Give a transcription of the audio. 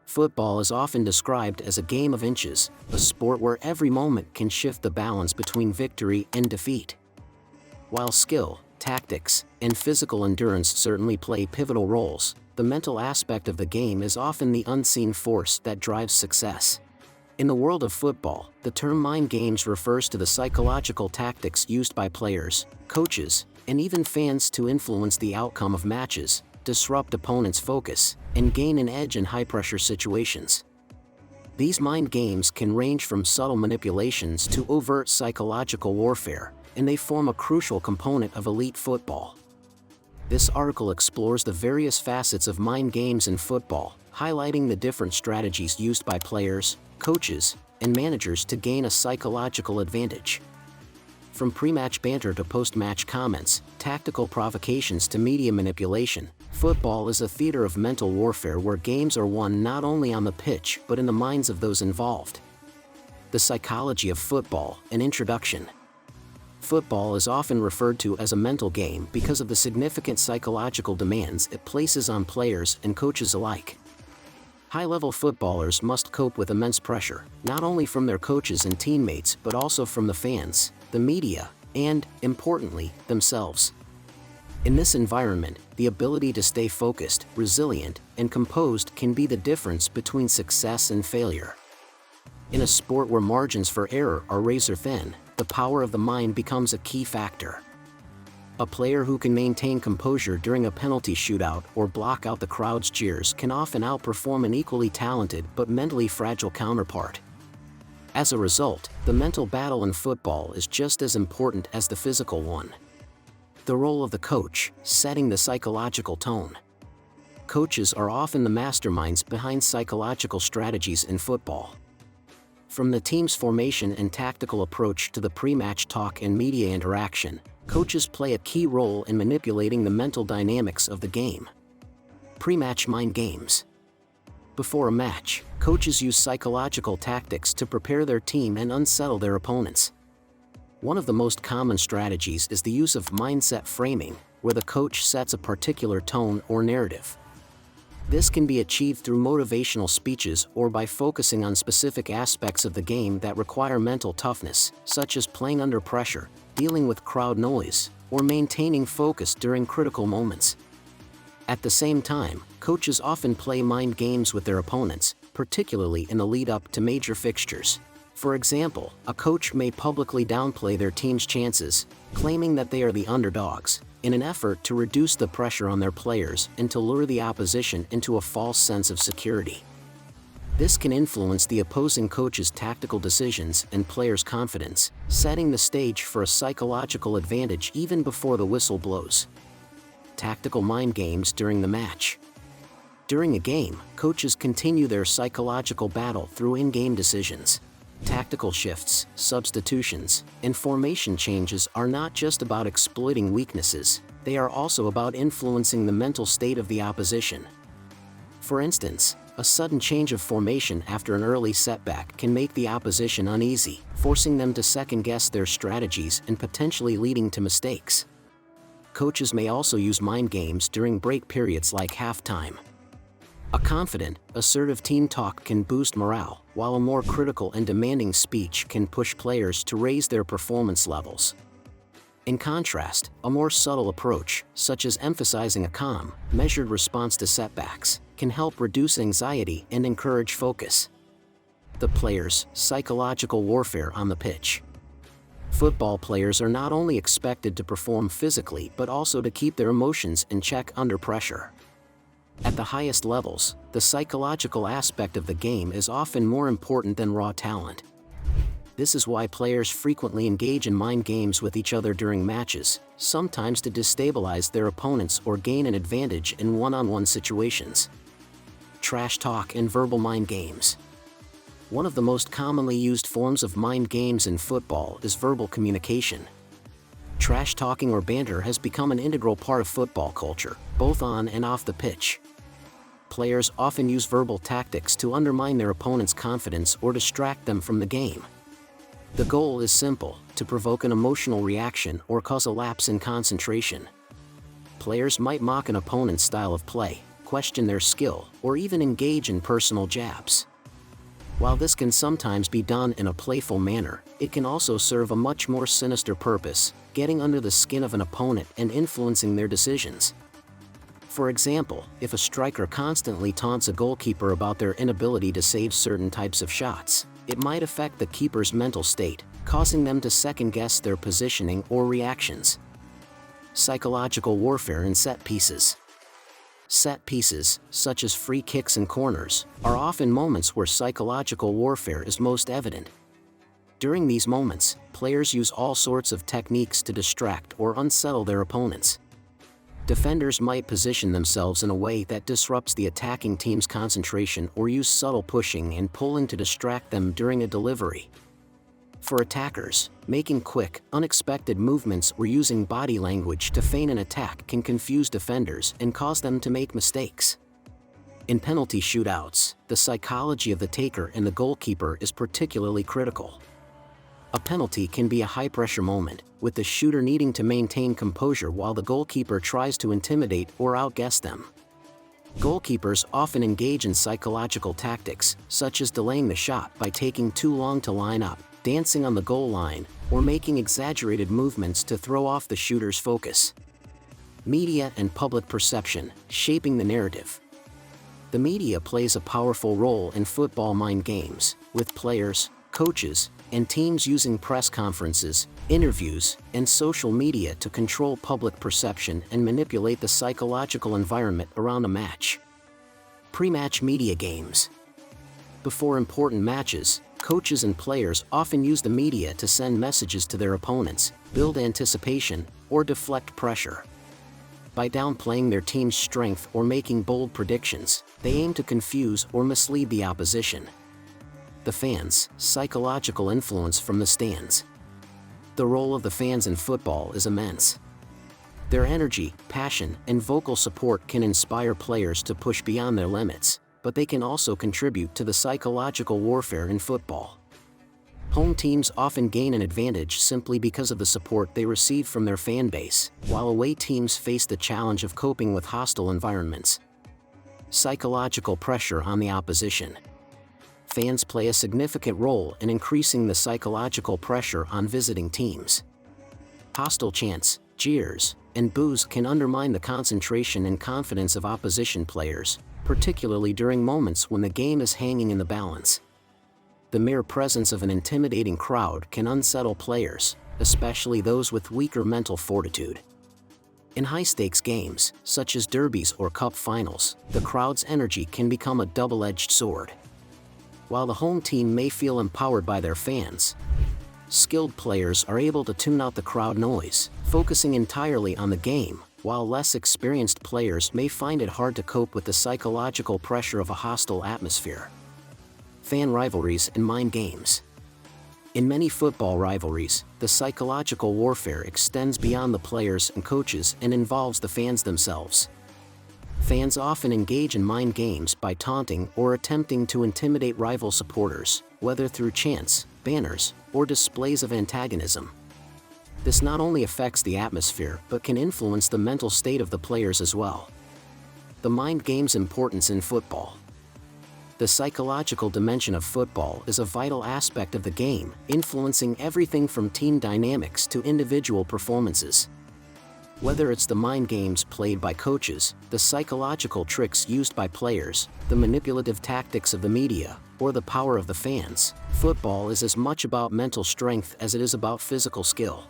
Football is often described as a game of inches, a sport where every moment can shift the balance between victory and defeat. While skill, tactics, and physical endurance certainly play pivotal roles, the mental aspect of the game is often the unseen force that drives success. In the world of football, the term mind games refers to the psychological tactics used by players, coaches, and even fans to influence the outcome of matches, disrupt opponents' focus, and gain an edge in high-pressure situations. These mind games can range from subtle manipulations to overt psychological warfare, and they form a crucial component of elite football. This article explores the various facets of mind games in football, highlighting the different strategies used by players, coaches, and managers to gain a psychological advantage. From pre-match banter to post-match comments, tactical provocations to media manipulation, football is a theater of mental warfare where games are won not only on the pitch but in the minds of those involved. The psychology of football, an introduction. Football is often referred to as a mental game because of the significant psychological demands it places on players and coaches alike. High-level footballers must cope with immense pressure, not only from their coaches and teammates but also from the fans, the media, and, importantly, themselves. In this environment, the ability to stay focused, resilient, and composed can be the difference between success and failure. In a sport where margins for error are razor-thin, the power of the mind becomes a key factor. A player who can maintain composure during a penalty shootout or block out the crowd's jeers can often outperform an equally talented but mentally fragile counterpart. As a result, the mental battle in football is just as important as the physical one. The role of the coach, setting the psychological tone. Coaches are often the masterminds behind psychological strategies in football. From the team's formation and tactical approach to the pre-match talk and media interaction, coaches play a key role in manipulating the mental dynamics of the game. Pre-match mind games. Before a match, coaches use psychological tactics to prepare their team and unsettle their opponents. One of the most common strategies is the use of mindset framing, where the coach sets a particular tone or narrative. This can be achieved through motivational speeches or by focusing on specific aspects of the game that require mental toughness, such as playing under pressure, dealing with crowd noise, or maintaining focus during critical moments. At the same time, coaches often play mind games with their opponents, particularly in the lead-up to major fixtures. For example, a coach may publicly downplay their team's chances, claiming that they are the underdogs, in an effort to reduce the pressure on their players and to lure the opposition into a false sense of security. This can influence the opposing coach's tactical decisions and players' confidence, setting the stage for a psychological advantage even before the whistle blows. Tactical mind games during the match. During a game, coaches continue their psychological battle through in-game decisions. Tactical shifts, substitutions, and formation changes are not just about exploiting weaknesses, they are also about influencing the mental state of the opposition. For instance, a sudden change of formation after an early setback can make the opposition uneasy, forcing them to second-guess their strategies and potentially leading to mistakes. Coaches may also use mind games during break periods like halftime. A confident, assertive team talk can boost morale, while a more critical and demanding speech can push players to raise their performance levels. In contrast, a more subtle approach, such as emphasizing a calm, measured response to setbacks, can help reduce anxiety and encourage focus. The player's psychological warfare on the pitch. Football players are not only expected to perform physically but also to keep their emotions in check under pressure. At the highest levels, the psychological aspect of the game is often more important than raw talent. This is why players frequently engage in mind games with each other during matches, sometimes to destabilize their opponents or gain an advantage in one-on-one situations. Trash talk and verbal mind games. One of the most commonly used forms of mind games in football is verbal communication. Trash talking or banter has become an integral part of football culture, both on and off the pitch. Players often use verbal tactics to undermine their opponent's confidence or distract them from the game. The goal is simple: to provoke an emotional reaction or cause a lapse in concentration. Players might mock an opponent's style of play, question their skill, or even engage in personal jabs. While this can sometimes be done in a playful manner, it can also serve a much more sinister purpose, getting under the skin of an opponent and influencing their decisions. For example, if a striker constantly taunts a goalkeeper about their inability to save certain types of shots, it might affect the keeper's mental state, causing them to second-guess their positioning or reactions. Psychological warfare in set pieces. Set pieces, such as free kicks and corners, are often moments where psychological warfare is most evident. During these moments, players use all sorts of techniques to distract or unsettle their opponents. Defenders might position themselves in a way that disrupts the attacking team's concentration or use subtle pushing and pulling to distract them during a delivery. For attackers, making quick, unexpected movements or using body language to feign an attack can confuse defenders and cause them to make mistakes. In penalty shootouts, the psychology of the taker and the goalkeeper is particularly critical. A penalty can be a high-pressure moment, with the shooter needing to maintain composure while the goalkeeper tries to intimidate or outguess them. Goalkeepers often engage in psychological tactics, such as delaying the shot by taking too long to line up, dancing on the goal line, or making exaggerated movements to throw off the shooter's focus. Media and public perception, shaping the narrative. The media plays a powerful role in football mind games, with players, coaches, and teams using press conferences, interviews, and social media to control public perception and manipulate the psychological environment around a match. Pre-match media games. Before important matches, coaches and players often use the media to send messages to their opponents, build anticipation, or deflect pressure. By downplaying their team's strength or making bold predictions, they aim to confuse or mislead the opposition. The fans, psychological influence from the stands. The role of the fans in football is immense. Their energy, passion, and vocal support can inspire players to push beyond their limits, but they can also contribute to the psychological warfare in football. Home teams often gain an advantage simply because of the support they receive from their fan base, while away teams face the challenge of coping with hostile environments. Psychological pressure on the opposition. Fans play a significant role in increasing the psychological pressure on visiting teams. Hostile chants, jeers, and boos can undermine the concentration and confidence of opposition players, particularly during moments when the game is hanging in the balance. The mere presence of an intimidating crowd can unsettle players, especially those with weaker mental fortitude. In high-stakes games, such as derbies or cup finals, the crowd's energy can become a double-edged sword. While the home team may feel empowered by their fans, skilled players are able to tune out the crowd noise, focusing entirely on the game, while less experienced players may find it hard to cope with the psychological pressure of a hostile atmosphere. Fan rivalries and mind games. In many football rivalries, the psychological warfare extends beyond the players and coaches and involves the fans themselves. Fans often engage in mind games by taunting or attempting to intimidate rival supporters, whether through chants, banners, or displays of antagonism. This not only affects the atmosphere but can influence the mental state of the players as well. The mind game's importance in football. The psychological dimension of football is a vital aspect of the game, influencing everything from team dynamics to individual performances. Whether it's the mind games played by coaches, the psychological tricks used by players, the manipulative tactics of the media, or the power of the fans, football is as much about mental strength as it is about physical skill.